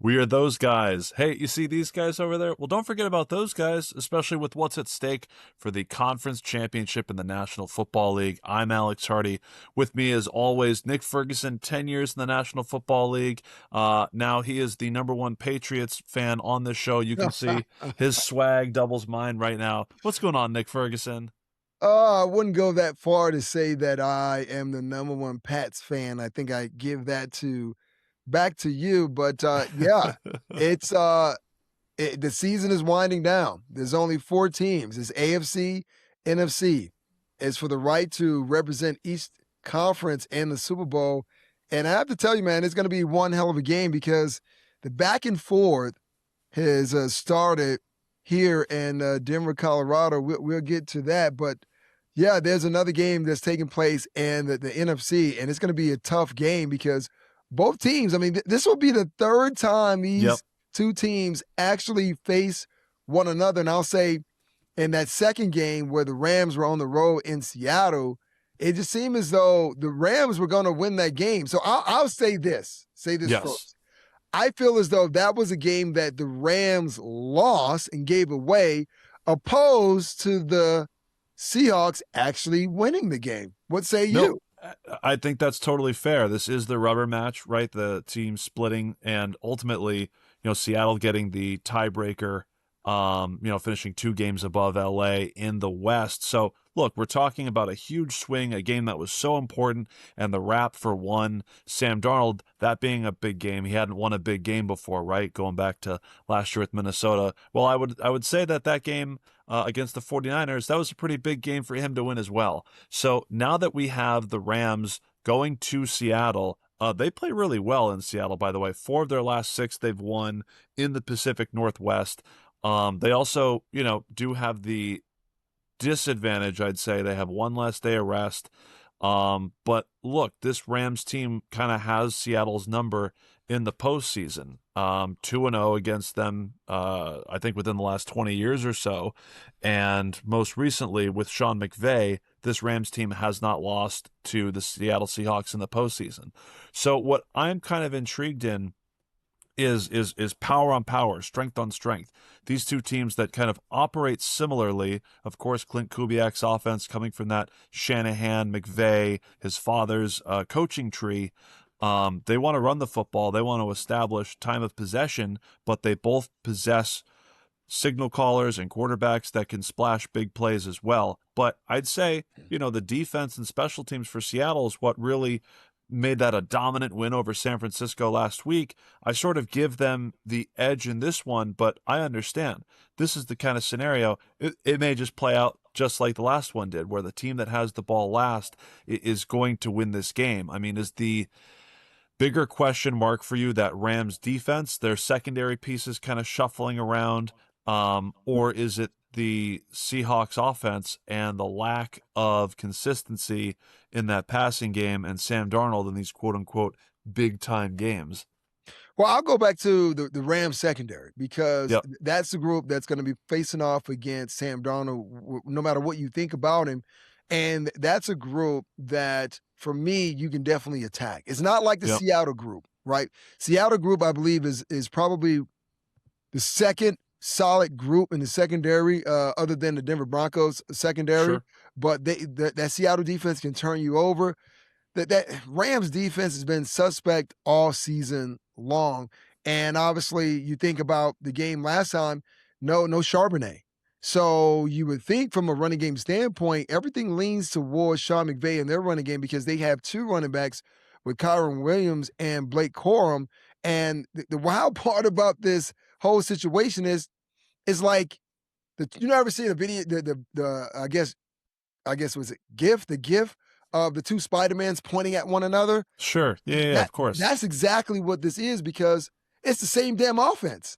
We are those guys. Hey, you see these guys over there? Well, don't forget about those guys, especially with what's at stake for the conference championship in the National Football League. I'm Alex Hardy. With me, as always, Nick Ferguson, 10 years in the National Football League. Now he is the number one Patriots fan on this show. You can see his swag doubles mine right now. What's going on, Nick Ferguson? I wouldn't go that far to say that I am the number one Pats fan. I think I give that to back to you, but yeah, it's the season is winding down. There's only four teams. It's AFC, NFC. It's for the right to represent each conference in the Super Bowl. And I have to tell you, man, it's going to be one hell of a game because the back and forth has started here in Denver, Colorado. We'll get to that, but yeah, there's another game that's taking place in the NFC, and it's going to be a tough game because both teams, I mean, this will be the third time Yep. these two teams actually face one another. And I'll say in that second game where the Rams were on the road in Seattle, it just seemed as though the Rams were going to win that game. So I'll say this Yes. first. I feel as though that was a game that the Rams lost and gave away, opposed to the Seahawks actually winning the game. What say No, you? I think that's totally fair. This is the rubber match, right? The team splitting and ultimately, Seattle getting the tiebreaker, finishing 2 games above LA in the West. So look, we're talking about a huge swing, a game that was so important, and the wrap for one, Sam Darnold, that being a big game. He hadn't won a big game before, right? Going back to last year with Minnesota. Well, I would say that game against the 49ers, that was a pretty big game for him to win as well. So now that we have the Rams going to Seattle, they play really well in Seattle, by the way. 4 of their last 6 they've won in the Pacific Northwest. They also, do have the disadvantage, I'd say. They have one less day of rest. But look, this Rams team kind of has Seattle's number in the postseason. 2-0 against them, I think within the last 20 years or so. And most recently with Sean McVay, this Rams team has not lost to the Seattle Seahawks in the postseason. So what I'm kind of intrigued in is power on power, strength on strength. These two teams that kind of operate similarly. Of course, Clint Kubiak's offense coming from that Shanahan, McVay, his father's coaching tree. They want to run the football. They want to establish time of possession, but they both possess signal callers and quarterbacks that can splash big plays as well. But I'd say, the defense and special teams for Seattle is what really made that a dominant win over San Francisco last week. I sort of give them the edge in this one, but I understand. This is the kind of scenario, it may just play out just like the last one did, where the team that has the ball last is going to win this game. I mean, is the bigger question mark for you that Rams defense, their secondary pieces kind of shuffling around, or is it the Seahawks offense and the lack of consistency in that passing game and Sam Darnold in these quote unquote big time games? Well, I'll go back to the Rams secondary because Yep. that's the group that's going to be facing off against Sam Darnold, no matter what you think about him. And that's a group that, for me, you can definitely attack. It's not like the Yep. Seattle group, right? Seattle group, I believe, is probably the second solid group in the secondary, other than the Denver Broncos secondary. Sure. But that Seattle defense can turn you over. That Rams defense has been suspect all season long. And obviously, you think about the game last time, no Charbonnet. So you would think from a running game standpoint, everything leans towards Sean McVay and their running game because they have 2 running backs with Kyron Williams and Blake Corum. And the wild part about this whole situation is like you never see the video, the I guess was it the GIF of the 2 Spider-Mans pointing at one another. Sure. Yeah, of course. That's exactly what this is because it's the same damn offense,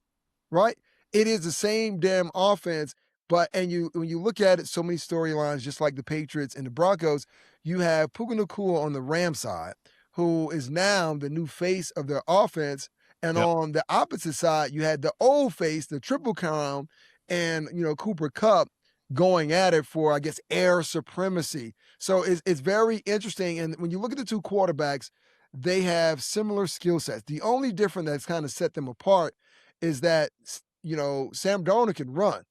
right? It is the same damn offense. But when you look at it, so many storylines, just like the Patriots and the Broncos, you have Puka Nacua on the Rams side, who is now the new face of their offense. And Yep. on the opposite side, you had the old face, the Triple Crown, and Cooper Kupp going at it for, I guess, air supremacy. So it's very interesting. And when you look at the 2 quarterbacks, they have similar skill sets. The only difference that's kind of set them apart is that, Sam Darnold can run.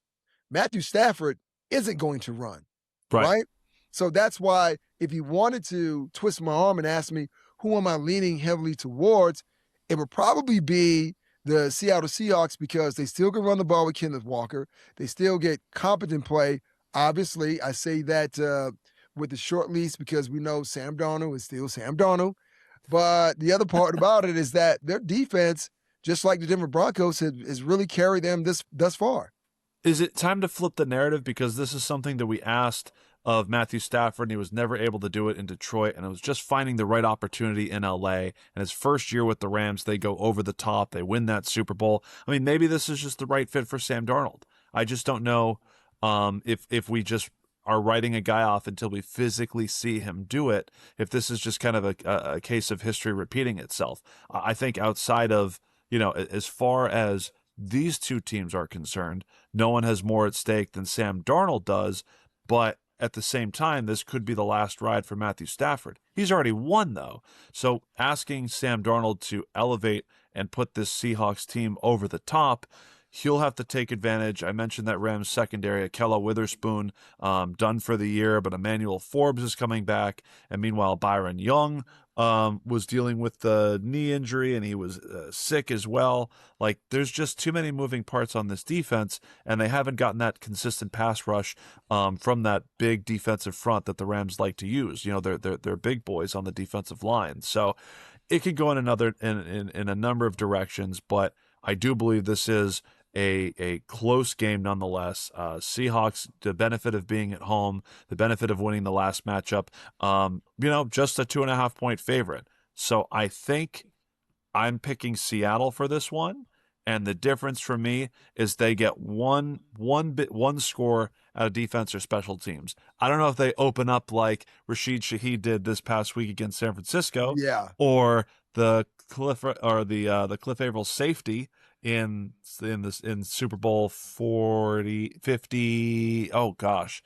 Matthew Stafford isn't going to run, Right. right? So that's why if you wanted to twist my arm and ask me who am I leaning heavily towards, it would probably be the Seattle Seahawks because they still can run the ball with Kenneth Walker. They still get competent play. Obviously, I say that with the short leash because we know Sam Darnold is still Sam Darnold. But the other part about it is that their defense, just like the Denver Broncos, has really carried them thus far. Is it time to flip the narrative? Because this is something that we asked of Matthew Stafford, and he was never able to do it in Detroit, and it was just finding the right opportunity in LA. And his first year with the Rams, they go over the top. They win that Super Bowl. I mean, maybe this is just the right fit for Sam Darnold. I just don't know if we just are writing a guy off until we physically see him do it, if this is just kind of a case of history repeating itself. I think outside of, as far as these two teams are concerned, no one has more at stake than Sam Darnold does, but at the same time, this could be the last ride for Matthew Stafford. He's already won, though. So asking Sam Darnold to elevate and put this Seahawks team over the top, he'll have to take advantage. I mentioned that Rams secondary, Akella Witherspoon, done for the year, but Emmanuel Forbes is coming back. And meanwhile, Byron Young was dealing with the knee injury, and he was sick as well. Like, there's just too many moving parts on this defense, and they haven't gotten that consistent pass rush from that big defensive front that the Rams like to use. They're big boys on the defensive line. So it could go in in a number of directions, but I do believe this is a close game nonetheless. Seahawks, the benefit of being at home, the benefit of winning the last matchup, just a 2.5-point favorite. So I think I'm picking Seattle for this one. And the difference for me is they get one score out of defense or special teams. I don't know if they open up like Rashid Shaheed did this past week against San Francisco, Yeah. or the Cliff Averill safety in Super Bowl 50. Oh gosh.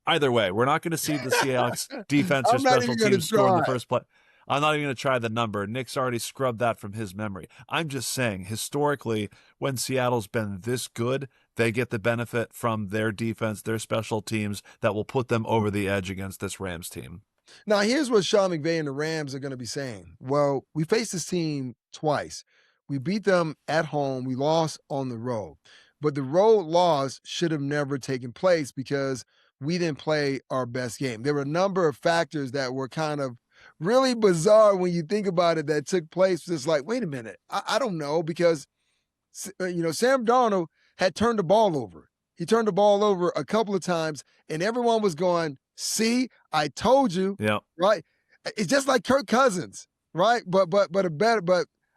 Either way, we're not going to see the Seahawks defense or I'm not special even gonna teams score in the try. first play. I'm not even going to try the number. Nick's already scrubbed that from his memory. I'm just saying, historically, when Seattle's been this good, they get the benefit from their defense, their special teams that will put them over the edge against this Rams team. Now, here's what Sean McVay and the Rams are going to be saying. Well, we faced this team twice. We beat them at home. We lost on the road. But the road loss should have never taken place because we didn't play our best game. There were a number of factors that were kind of really bizarre when you think about it that took place. It's like, wait a minute. I don't know because, Sam Darnold had turned the ball over. He turned the ball over a couple of times, and everyone was going, see, I told you, Yeah. right? It's just like Kirk Cousins, right? But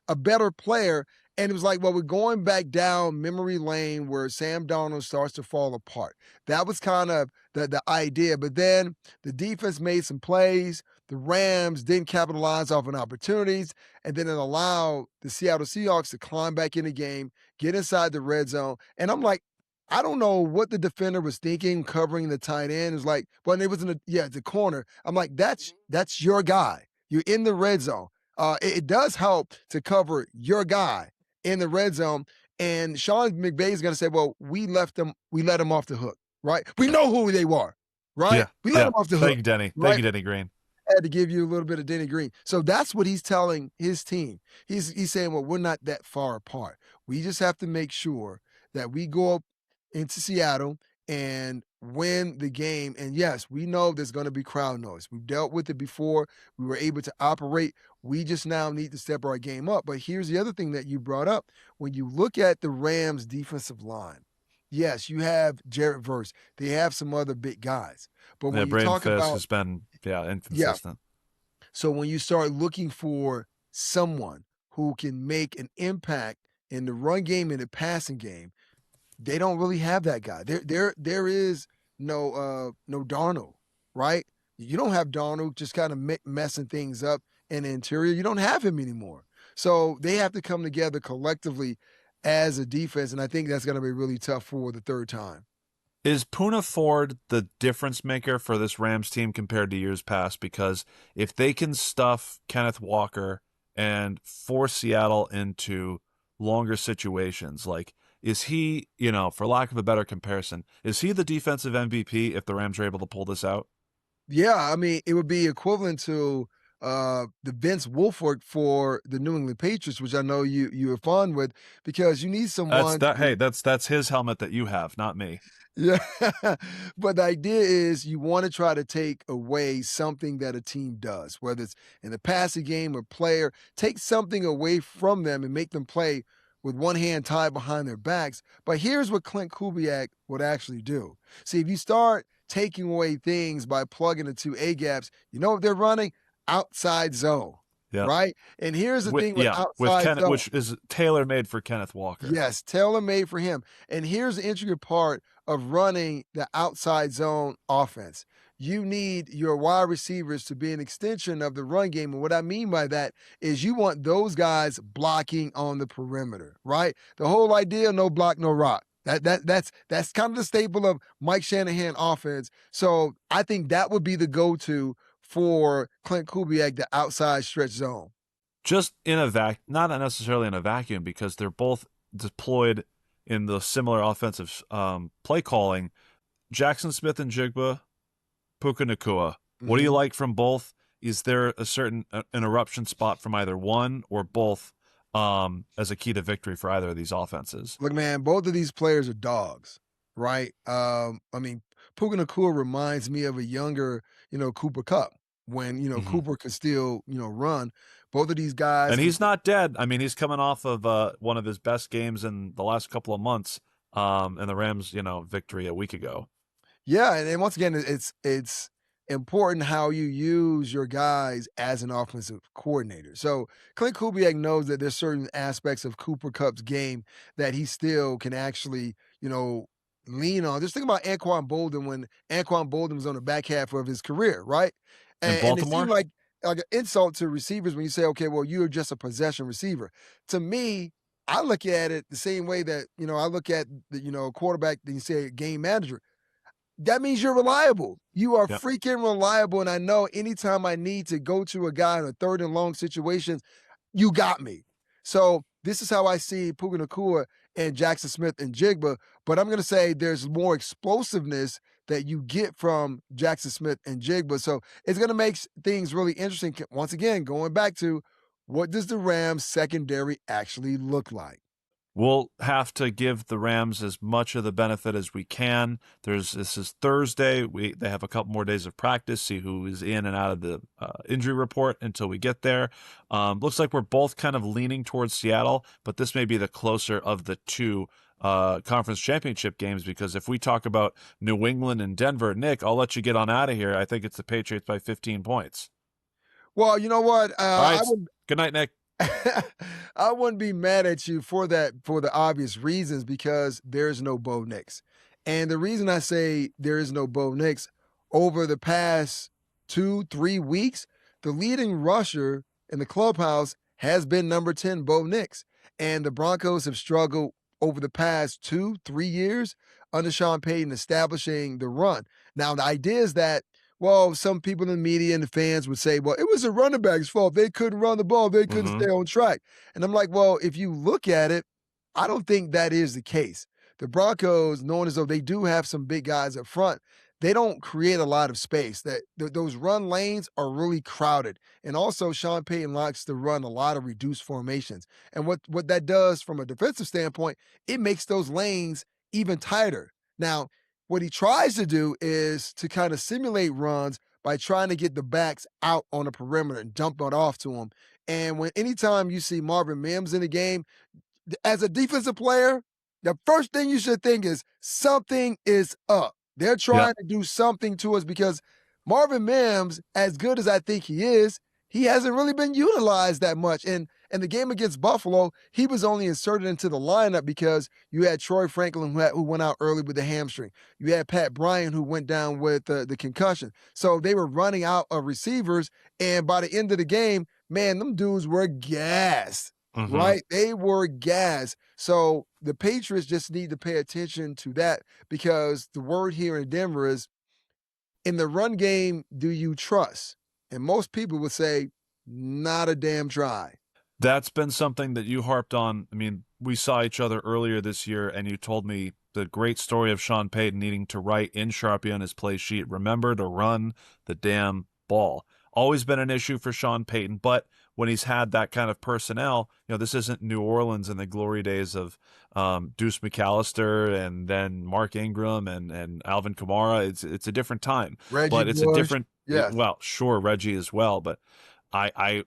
a better player. And it was like, well, we're going back down memory lane where Sam Darnold starts to fall apart. That was kind of the idea. But then the defense made some plays. The Rams didn't capitalize off on opportunities. And then it allowed the Seattle Seahawks to climb back in the game, get inside the red zone. And I'm like, I don't know what the defender was thinking covering the tight end. It was like, well, it was the corner. I'm like, that's your guy. You're in the red zone. It does help to cover your guy in the red zone. And Sean McVay is going to say, well, we let them off the hook, right? We know who they were, right? Yeah. We let them off the hook. Thank you, Denny. Right? Thank you, Denny Green. Had to give you a little bit of Denny Green. So that's what he's telling his team. He's saying, well, we're not that far apart. We just have to make sure that we go up into Seattle and win the game. And yes, we know there's going to be crowd noise. We've dealt with it before. We were able to operate. We just now need to step our game up. But here's the other thing that you brought up. When you look at the Rams defensive line, yes, you have Jared Verse. They have some other big guys. But when you Braden talk Fisk about has been inconsistent. So when you start looking for someone who can make an impact in the run game and the passing game, they don't really have that guy. There is no Darnold, right? You don't have Darnold just kind of messing things up in the interior. You don't have him anymore. So they have to come together collectively as a defense, and I think that's going to be really tough for the third time. Is Poona Ford the difference maker for this Rams team compared to years past? Because if they can stuff Kenneth Walker and force Seattle into longer situations. Like, is he, for lack of a better comparison, is he the defensive MVP if the Rams are able to pull this out? Yeah, I mean, it would be equivalent to the Vince Wilfork for the New England Patriots, which I know you are fond with, because you need That's someone that. to, Hey, that's his helmet that you have, not me. yeah. But the idea is you want to try to take away something that a team does, whether it's in the passing game or player, take something away from them and make them play with one hand tied behind their backs. But here's what Clint Kubiak would actually do. See, if you start taking away things by plugging the two A gaps, you know what they're running? Outside zone, Yeah. right? And here's the thing with With outside Kenneth, zone. which is tailor made for Kenneth Walker. Yes, tailor-made for him. And here's the intricate part of running the outside zone offense. You need your wide receivers to be an extension of the run game. And what I mean by that is you want those guys blocking on the perimeter, right? The whole idea, no block, no rock. That's kind of the staple of Mike Shanahan offense. So I think that would be the go-to for Clint Kubiak, the outside stretch zone. Just in a not necessarily in a vacuum, because they're both deployed in the similar offensive play calling. Jackson Smith and Jigba, Puka Nakua. What do you Mhm. like from both? Is there a certain interruption spot from either one or both as a key to victory for either of these offenses? Look, man, both of these players are dogs, right? I mean, Puka Nakua reminds me of a younger, Cooper Cup when, Hmm. Cooper could still, run. Both of these guys And can. he's not dead. I mean, he's coming off of one of his best games in the last couple of months, and the Rams, victory a week ago. Yeah, and once again, it's important how you use your guys as an offensive coordinator. So Clint Kubiak knows that there's certain aspects of Cooper Cup's game that he still can actually, lean on. Just think about Anquan Bolden when Anquan Bolden was on the back half of his career, right? In And it seemed Baltimore? like an insult to receivers when you say, okay, well, you're just a possession receiver. To me, I look at it the same way that, I look at the, quarterback, then you say game manager. That means you're reliable. You are Yep. freaking reliable. And I know anytime I need to go to a guy in a third and long situations, you got me. So this is how I see Puka Nakua and Jackson Smith and Jigba. But I'm going to say there's more explosiveness that you get from Jackson Smith and Jigba. So it's going to make things really interesting. Once again, going back to what does the Rams secondary actually look like? We'll have to give the Rams as much of the benefit as we can. This is Thursday. They have a couple more days of practice, see who is in and out of the injury report until we get there. Looks like we're both kind of leaning towards Seattle, but this may be the closer of the two conference championship games, because if we talk about New England and Denver, Nick, I'll let you get on out of here. I think it's the Patriots by 15 points. Well, you know what? All I right. would Good night, Nick. I wouldn't be mad at you for that for the obvious reasons because there's no Bo Nix. And the reason I say there is no Bo Nix, over the past 2, 3 weeks, the leading rusher in the clubhouse has been number 10, Bo Nix. And the Broncos have struggled over the past 2, 3 years under Sean Payton establishing the run. Now, the idea is that well, some people in the media and the fans would say, well, it was a running back's fault. They couldn't run the ball. They couldn't Mm-hmm. stay on track. And I'm like, well, if you look at it, I don't think that is the case. The Broncos, knowing as though they do have some big guys up front, they don't create a lot of space. Those run lanes are really crowded. And also, Sean Payton likes to run a lot of reduced formations. And what that does from a defensive standpoint, it makes those lanes even tighter. Now, what he tries to do is to kind of simulate runs by trying to get the backs out on the perimeter and dump it off to him. And when anytime you see Marvin Mims in the game, as a defensive player, the first thing you should think is something is up. They're Yep. trying to do something to us because Marvin Mims, as good as I think he is, he hasn't really been utilized that much. And the game against Buffalo, he was only inserted into the lineup because you had Troy Franklin who went out early with the hamstring. You had Pat Bryant who went down with the concussion. So they were running out of receivers. And by the end of the game, man, them dudes were gassed. Mm-hmm. Right? They were gas. So the Patriots just need to pay attention to that because the word here in Denver is in the run game, do you trust? And most people would say, not a damn try. That's been something that you harped on. I mean, we saw each other earlier this year, and you told me the great story of Sean Payton needing to write in Sharpie on his play sheet, remember to run the damn ball. Always been an issue for Sean Payton, but when he's had that kind of personnel, this isn't New Orleans in the glory days of Deuce McAllister and then Mark Ingram and Alvin Kamara. It's a different time, Reggie but it's a Bush, different. yes. Well, sure, Reggie as well, but I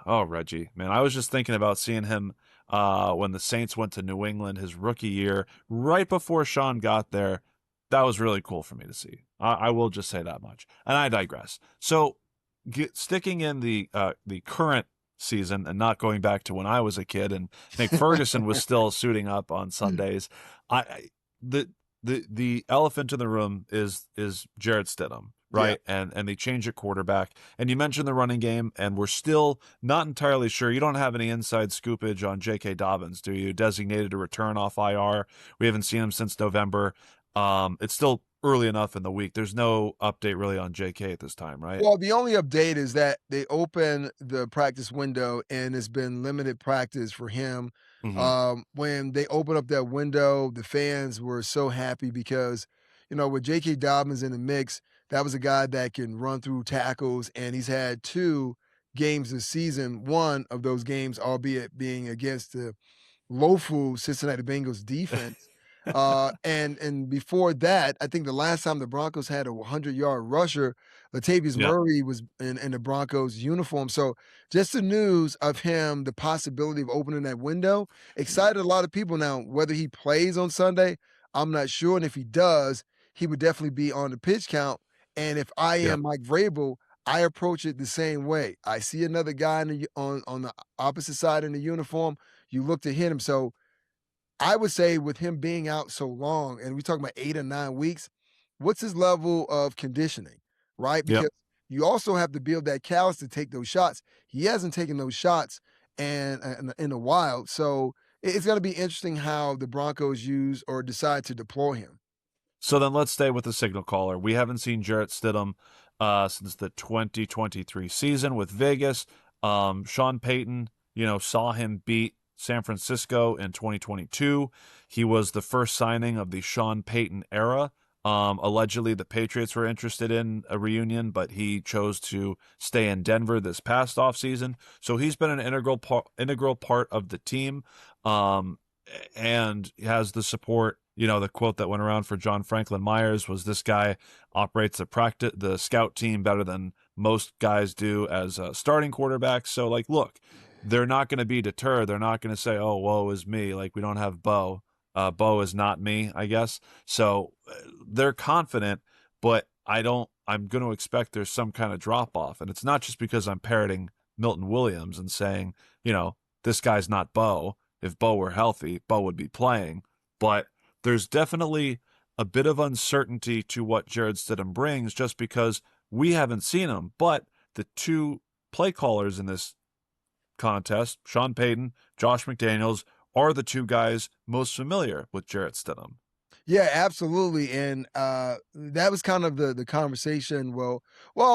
oh Reggie, man, I was just thinking about seeing him when the Saints went to New England his rookie year, right before Sean got there. That was really cool for me to see. I will just say that much. And I digress. So sticking in the current season and not going back to when I was a kid and Nick Ferguson was still suiting up on Sundays. The the elephant in the room is Jarrett Stidham, Yeah. right? And they change at quarterback. And you mentioned the running game, and we're still not entirely sure. You don't have any inside scoopage on J.K. Dobbins, do you? Designated to return off IR. We haven't seen him since November. It's still early enough in the week. There's no update really on J.K. at this time, right? Well, the only update is that they open the practice window and it's been limited practice for him. Mm-hmm. When they opened up that window, the fans were so happy because, with J.K. Dobbins in the mix, that was a guy that can run through tackles, and he's had 2 games this season. One of those games, albeit being against the low-food Cincinnati Bengals defense. And before that, I think the last time the Broncos had a 100-yard rusher, Latavius Yep. Murray was in the Broncos uniform. So just the news of him, the possibility of opening that window, excited a lot of people. Now, whether he plays on Sunday, I'm not sure. And if he does, he would definitely be on the pitch count. And if I Yep. am Mike Vrabel, I approach it the same way. I see another guy on the opposite side in the uniform. You look to hit him. So I would say with him being out so long, and we talking about 8 or 9 weeks, what's his level of conditioning, right? Yep. Because you also have to build that callus to take those shots. He hasn't taken those shots in a while, so it's going to be interesting how the Broncos use or decide to deploy him. So then let's stay with the signal caller. We haven't seen Jarrett Stidham since the 2023 season with Vegas. Sean Payton, saw him beat San Francisco in 2022. He was the first signing of the Sean Payton era. Allegedly, the Patriots were interested in a reunion, but he chose to stay in Denver this past offseason. So he's been an integral part of the team, and has the support. The quote that went around for John Franklin Myers was, "This guy operates the scout team better than most guys do as starting quarterbacks." So, look, they're not going to be deterred. They're not going to say, "Oh, woe is me." Like, we don't have Bo. Bo is not me, I guess. So they're confident, but I'm going to expect there's some kind of drop off. And it's not just because I'm parroting Milton Williams and saying, this guy's not Bo. If Bo were healthy, Bo would be playing. But there's definitely a bit of uncertainty to what Jarrett Stidham brings just because we haven't seen him. But the 2 play callers in this contest, Sean Payton, Josh McDaniels, are the 2 guys most familiar with Jarrett Stidham. Yeah, absolutely. And that was kind of the conversation. Well,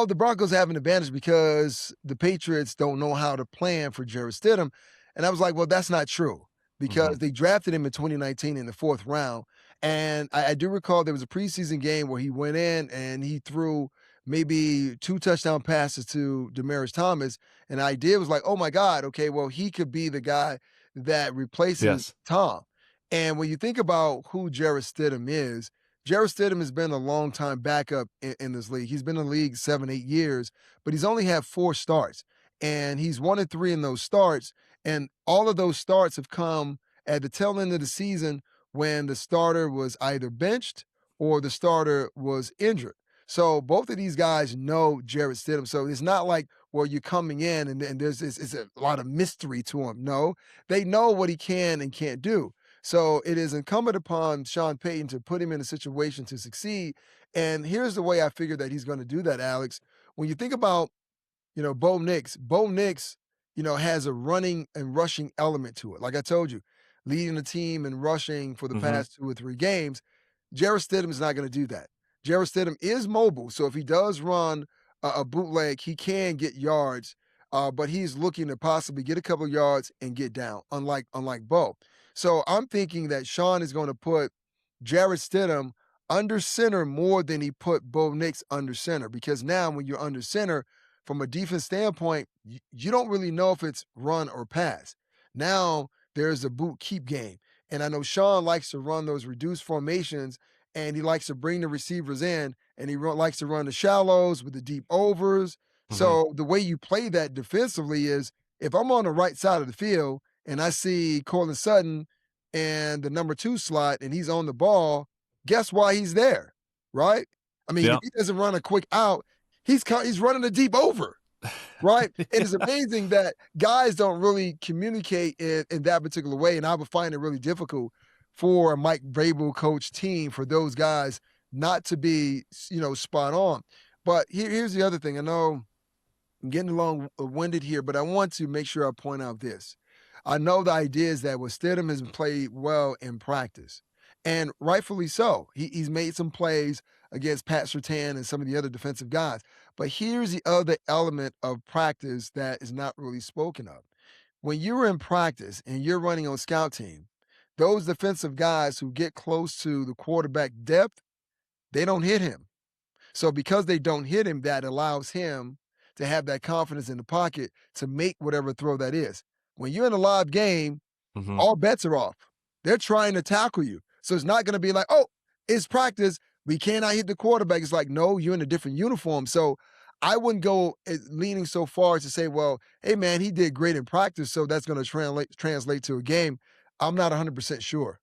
the Broncos have an advantage because the Patriots don't know how to plan for Jarrett Stidham. And I was like, well, that's not true Mm-hmm. because they drafted him in 2019 in the 4th round. And I do recall there was a preseason game where he went in and he threw maybe 2 touchdown passes to Demaryius Thomas. And the idea was like, oh my God, okay, well, he could be the guy that replaces Yes. Tom. And when you think about who Jarrett Stidham is, Jarrett Stidham has been a long time backup in this league. He's been in the league 7, 8 years, but he's only had 4 starts. And he's 1-3 in those starts. And all of those starts have come at the tail end of the season when the starter was either benched or the starter was injured. So both of these guys know Jarrett Stidham. So it's not like, well, you're coming in and there's it's a lot of mystery to him. No, they know what he can and can't do. So it is incumbent upon Sean Payton to put him in a situation to succeed. And here's the way I figure that he's going to do that, Alex. When you think about, Bo Nix, has a running and rushing element to it. Like I told you, leading the team in rushing for the Mm-hmm. past 2 or 3 games. Jarrett Stidham is not going to do that. Jarrett Stidham is mobile. So if he does run a bootleg, he can get yards but he's looking to possibly get a couple yards and get down, unlike Bo. So I'm thinking that Sean is going to put Jarrett Stidham under center more than he put Bo Nix under center, because now when you're under center, from a defense standpoint, you don't really know if it's run or pass. Now there's a boot keep game. And I know Sean likes to run those reduced formations, and he likes to bring the receivers in, and he likes to run the shallows with the deep overs. Hmm. So the way you play that defensively is, if I'm on the right side of the field and I see Cortland Sutton and the number 2 slot and he's on the ball, guess why he's there, right? I mean, if Yeah. he doesn't run a quick out, he's running a deep over, right? It is amazing that guys don't really communicate in that particular way, and I would find it really difficult for a Mike Vrabel coach team for those guys not to be, spot on. But here's the other thing. I know I'm getting long-winded here, but I want to make sure I point out this. I know the idea is that Stidham has played well in practice, and rightfully so. He's made some plays against Pat Surtain and some of the other defensive guys. But here's the other element of practice that is not really spoken of. When you're in practice and you're running on scout team, those defensive guys who get close to the quarterback depth, they don't hit him. So because they don't hit him, that allows him to have that confidence in the pocket to make whatever throw that is. When you're in a live game, Hmm. all bets are off. They're trying to tackle you. So it's not going to be like, oh, it's practice. We cannot hit the quarterback. It's like, no, you're in a different uniform. So I wouldn't go leaning so far as to say, well, hey, man, he did great in practice, so that's going to translate to a game. I'm not 100% sure.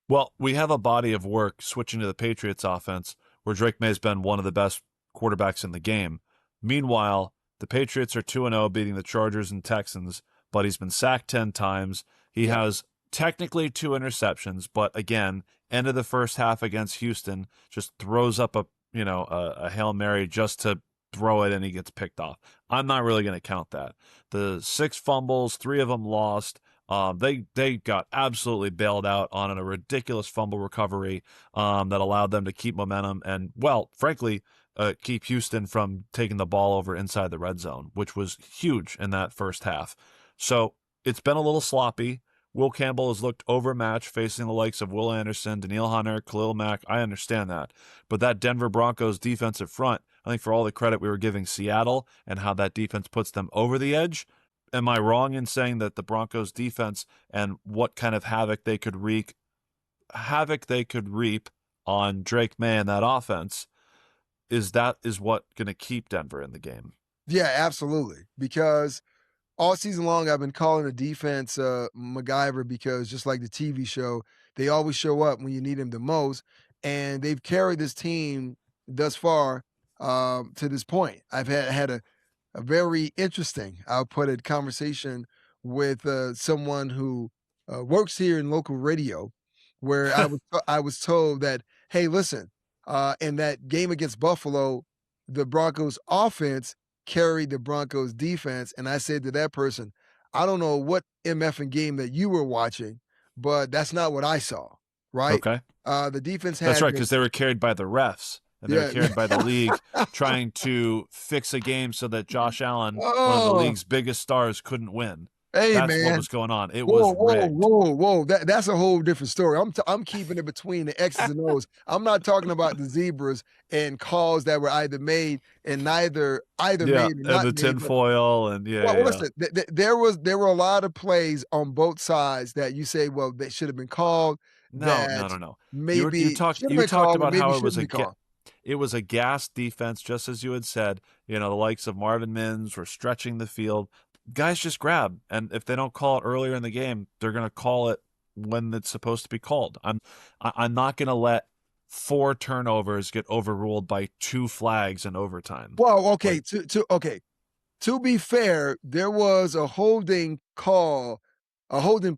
Well, we have a body of work switching to the Patriots offense where Drake May's been one of the best quarterbacks in the game. Meanwhile, the Patriots are 2-0, beating the Chargers and Texans, but he's been sacked 10 times. He Yep. has technically 2 interceptions, but again, end of the first half against Houston, just throws up a Hail Mary just to throw it and he gets picked off. I'm not really going to count that. The 6 fumbles, 3 of them lost. They got absolutely bailed out on a ridiculous fumble recovery that allowed them to keep momentum and, well, frankly, keep Houston from taking the ball over inside the red zone, which was huge in that first half. So it's been a little sloppy. Will Campbell has looked overmatched facing the likes of Will Anderson, Daniil Hunter, Khalil Mack. I understand that. But that Denver Broncos defensive front, I think for all the credit we were giving Seattle and how that defense puts them over the edge, am I wrong in saying that the Broncos defense and what kind of havoc they could reap on Drake May and that offense is what going to keep Denver in the game? Yeah, absolutely. Because all season long, I've been calling the defense MacGyver, because just like the TV show, they always show up when you need them the most. And they've carried this team thus far to this point. I've had a very interesting, I'll put it, conversation with someone who works here in local radio, where I was told that, hey, listen, in that game against Buffalo, the Broncos offense carried the Broncos defense, and I said to that person, I don't know what MFing game that you were watching, but that's not what I saw. Right? Okay. The defense That's had right, been, because they were carried by the refs and they were yeah. carried by the league trying to fix a game so that Josh Allen, one of the Oh, league's biggest stars, couldn't win. hey, That's what man. was going on. It was Whoa, whoa, rigged. whoa, whoa. That's a whole different story. I'm keeping it between the X's and O's. I'm not talking about the zebras and calls that were either made and either Yeah, made or and not the made. But tinfoil and well, yeah. listen, there were a lot of plays on both sides that you say, well, they should have been called, No, no, that no, no. You maybe talked should have you been talked called, or about maybe how shouldn't be called. it was a gas defense, just as you had said. The likes of Marvin Mims were stretching the field. Guys just grab, and if they don't call it earlier in the game, they're going to call it when it's supposed to be called. I'm not going to let 4 turnovers get overruled by 2 flags in overtime. Well, okay, Like, to be fair, there was a holding call, a holding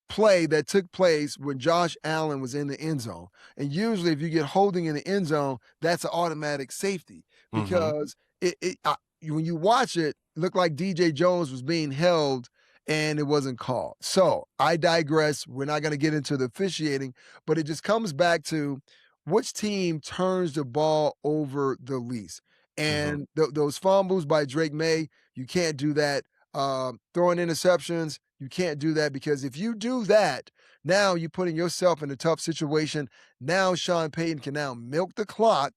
play that took place when Josh Allen was in the end zone. And usually, if you get holding in the end zone, that's an automatic safety, mm-hmm. because when you watch it, it looked like DJ Jones was being held and it wasn't called. So I digress. We're not going to get into the officiating, but it just comes back to which team turns the ball over the least. And those fumbles by Drake May, you can't do that. Throwing interceptions, you can't do that because if you do that, now you're putting yourself in a tough situation. Now Sean Payton can now milk the clock,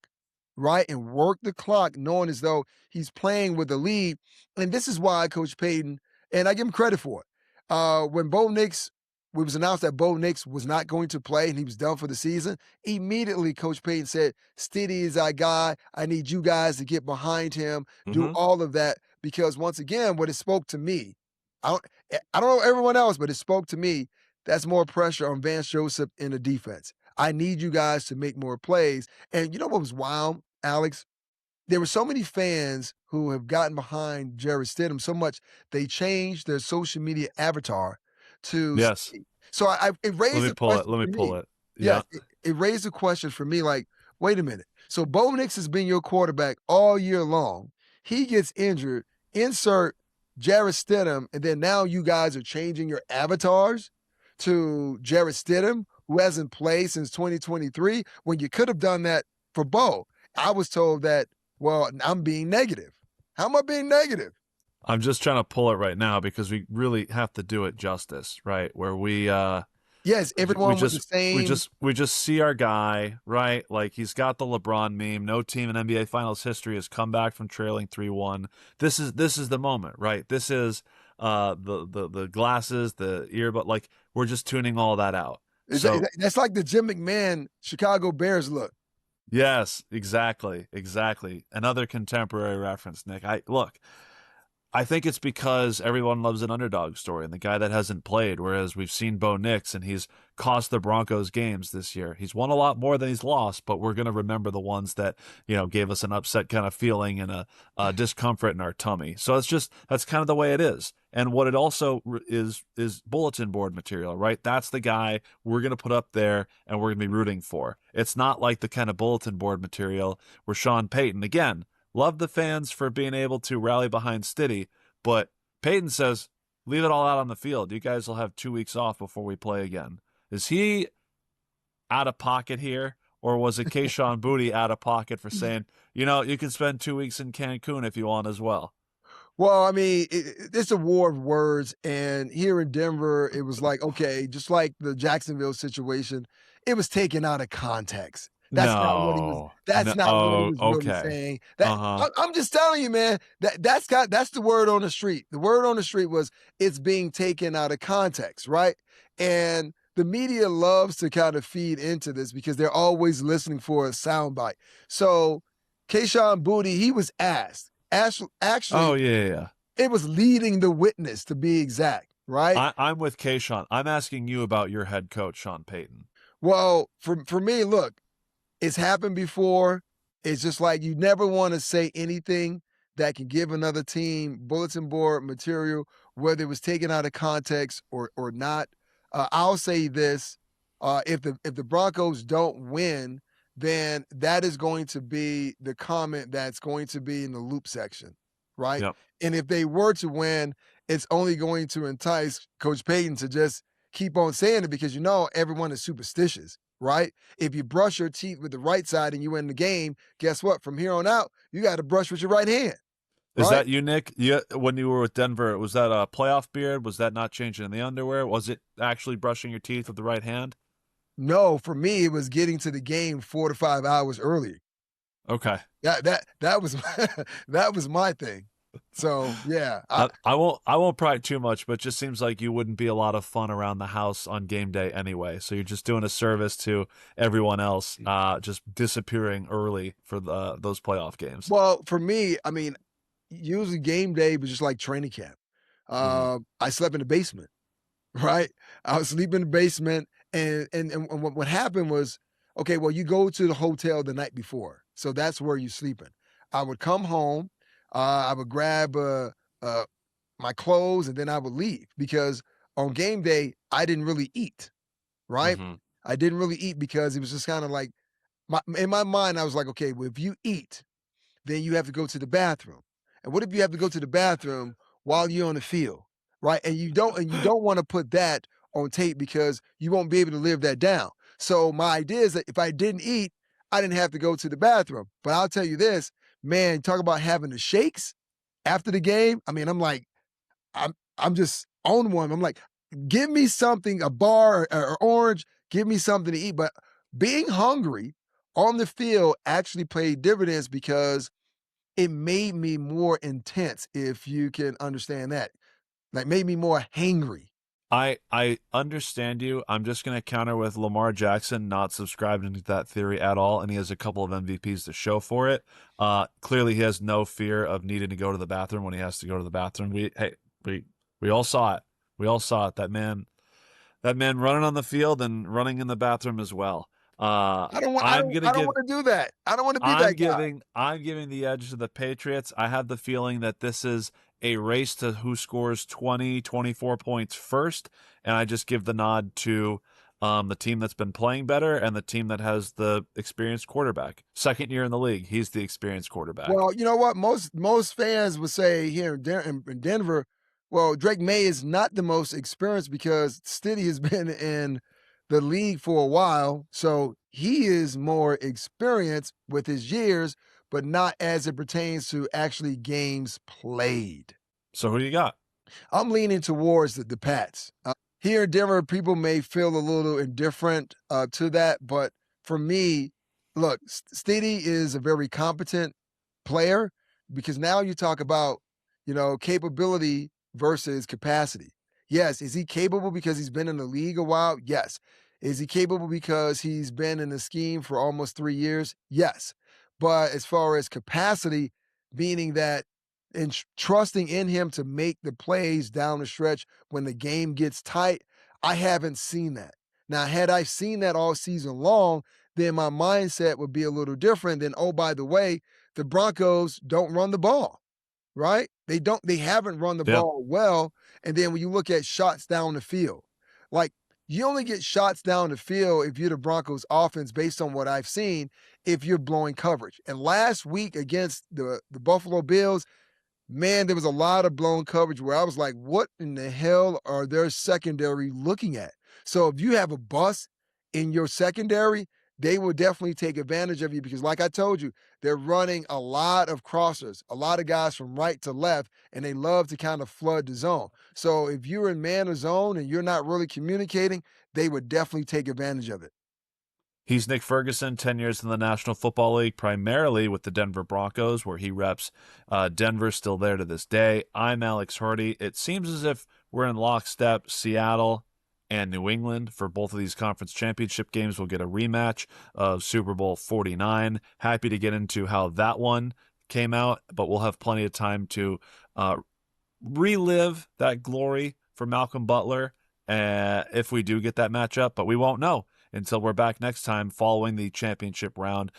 right, and work the clock, knowing as though he's playing with the lead. And this is why Coach Payton, and I give him credit for it. When Bo Nix, it was announced that Bo Nix was not going to play and he was done for the season, immediately Coach Payton said, Stiddy is our guy. I need you guys to get behind him, do Mm-hmm. all of that. Because once again, what it spoke to me, I don't know everyone else, but it spoke to me. That's more pressure on Vance Joseph in the defense. I need you guys to make more plays. And you know what was wild, Alex? There were so many fans who have gotten behind Jarrett Stidham so much they changed their social media avatar to Yes. Stiddy. So it Let raised me a pull it. question Let me for pull me. it. Yeah. Yes, it raised a question for me like, wait a minute. So Bo Nix has been your quarterback all year long. He gets injured. Insert Jarrett Stidham, and then now you guys are changing your avatars to Jarrett Stidham, who hasn't played since 2023, when you could have done that for Bo. I was told that, well, I'm being negative. How am I being negative? I'm just trying to pull it right now because we really have to do it justice, right? Where Yes, we everyone with the just same. we just see our guy, right? Like he's got the LeBron meme. No team in NBA Finals history has come back from trailing 3-1. This is the moment, right? This is the glasses, the earbud, like we're just tuning all that out. So That's like the Jim McMahon Chicago Bears look. yes, exactly, exactly. Another contemporary reference, Nick. I think it's because everyone loves an underdog story and the guy that hasn't played, whereas we've seen Bo Nix and he's cost the Broncos games this year. He's won a lot more than he's lost, but we're going to remember the ones that, gave us an upset kind of feeling and a discomfort in our tummy. So that's kind of the way it is. And what it also is bulletin board material, right? That's the guy we're going to put up there and we're going to be rooting for. It's not like the kind of bulletin board material where Sean Payton, again, love the fans for being able to rally behind Stiddy, but Peyton says, leave it all out on the field. You guys will have 2 weeks off before we play again. Is he out of pocket here? Or was it Keyshawn Booty out of pocket for saying, you can spend 2 weeks in Cancun if you want as well? Well, I mean, it's a war of words. And here in Denver, it was like, okay, just like the Jacksonville situation, it was taken out of context. That's not what he was. No. That's No. not what he Oh, was really okay. saying. Uh-huh. I'm just telling you, man. That's the word on the street. The word on the street was it's being taken out of context, right? And the media loves to kind of feed into this because they're always listening for a soundbite. So, Keyshawn Booty, he was asked. Actually, Oh, yeah. it was leading the witness to be exact, right? I'm with Keyshawn. I'm asking you about your head coach, Sean Payton. Well, for me, look, it's happened before. It's just like you never want to say anything that can give another team bulletin board material, whether it was taken out of context or not. I'll say this: if the Broncos don't win, then that is going to be the comment that's going to be in the loop section, right? Yep. And if they were to win, it's only going to entice Coach Payton to just keep on saying it because everyone is superstitious, right? If you brush your teeth with the right side and you win the game, guess what? From here on out, you got to brush with your right hand, Is right? that you, Nick? When you were with Denver, was that a playoff beard? Was that not changing in the underwear? Was it actually brushing your teeth with the right hand? No, for me, it was getting to the game 4 to 5 hours early. Okay. That was that was my thing. So yeah, I won't pry too much, but it just seems like you wouldn't be a lot of fun around the house on game day anyway. So you're just doing a service to everyone else, just disappearing early for those playoff games. well, for me, I mean, usually game day was just like training camp. Mm-hmm. I slept in the basement, right? I was sleeping in the basement, and what happened was, okay, well, you go to the hotel the night before, so that's where you're sleeping. I would come home, I would grab my clothes, and then I would leave because on game day I didn't really eat, right? Mm-hmm. I didn't really eat because it was just kind of like in my mind I was like, okay, well, if you eat, then you have to go to the bathroom. And what if you have to go to the bathroom while you're on the field, right? And you don't want to put that on tape because you won't be able to live that down. So my idea is that if I didn't eat, I didn't have to go to the bathroom. But I'll tell you this, man, talk about having the shakes after the game. I mean, I'm like, I'm just on one. I'm like, give me something, a bar or orange, give me something to eat. But being hungry on the field actually paid dividends because it made me more intense, if you can understand that. Like made me more hangry. I understand you. I'm just going to counter with Lamar Jackson not subscribing to that theory at all, and he has a couple of MVPs to show for it. Clearly, he has no fear of needing to go to the bathroom when he has to go to the bathroom. We all saw it. We all saw it. That man running on the field and running in the bathroom as well. I'm gonna I don't give want to do that. I don't want to be that guy. I'm giving the edge to the Patriots. I have the feeling that this is a race to who scores 20, 24 points first, and I just give the nod to the team that's been playing better and the team that has the experienced quarterback. Second year in the league, he's the experienced quarterback. Well, you know what? Most fans would say here in Denver, well, Drake May is not the most experienced because Stiddy has been in the league for a while, so he is more experienced with his years, but not as it pertains to actually games played. So who do you got? I'm leaning towards the Pats. Here in Denver, people may feel a little indifferent to that, but for me, look, Stiddy is a very competent player because now you talk about, capability versus capacity. Yes, is he capable because he's been in the league a while? Yes. Is he capable because he's been in the scheme for almost 3 years? Yes. But as far as capacity, meaning that and trusting in him to make the plays down the stretch when the game gets tight, I haven't seen that. Now, had I seen that all season long, then my mindset would be a little different than, oh, by the way, the Broncos don't run the ball, right? They haven't run the Yeah. ball well. And then when you look at shots down the field, like you only get shots down the field if you're the Broncos offense based on what I've seen, if you're blowing coverage. And last week against the Buffalo Bills, man, there was a lot of blown coverage where I was like, what in the hell are their secondary looking at? So if you have a bust in your secondary, they will definitely take advantage of you because, like I told you, they're running a lot of crossers, a lot of guys from right to left, and they love to kind of flood the zone. So if you're in man or zone and you're not really communicating, they would definitely take advantage of it. He's Nick Ferguson, 10 years in the National Football League, primarily with the Denver Broncos, where he reps Denver, still there to this day. I'm Alex Hardy. It seems as if we're in lockstep. Seattle and New England for both of these conference championship games will get a rematch of Super Bowl 49. Happy to get into how that one came out, but we'll have plenty of time to relive that glory for Malcolm Butler if we do get that matchup, but we won't know until we're back next time following the championship round.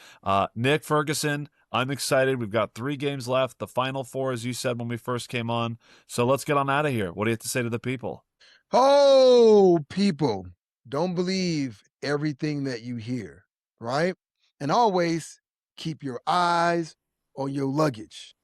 Nick Ferguson, I'm excited. We've got 3 games left. The final 4, as you said when we first came on. So let's get on out of here. What do you have to say to the people? Oh, people, don't believe everything that you hear, right? And always keep your eyes on your luggage.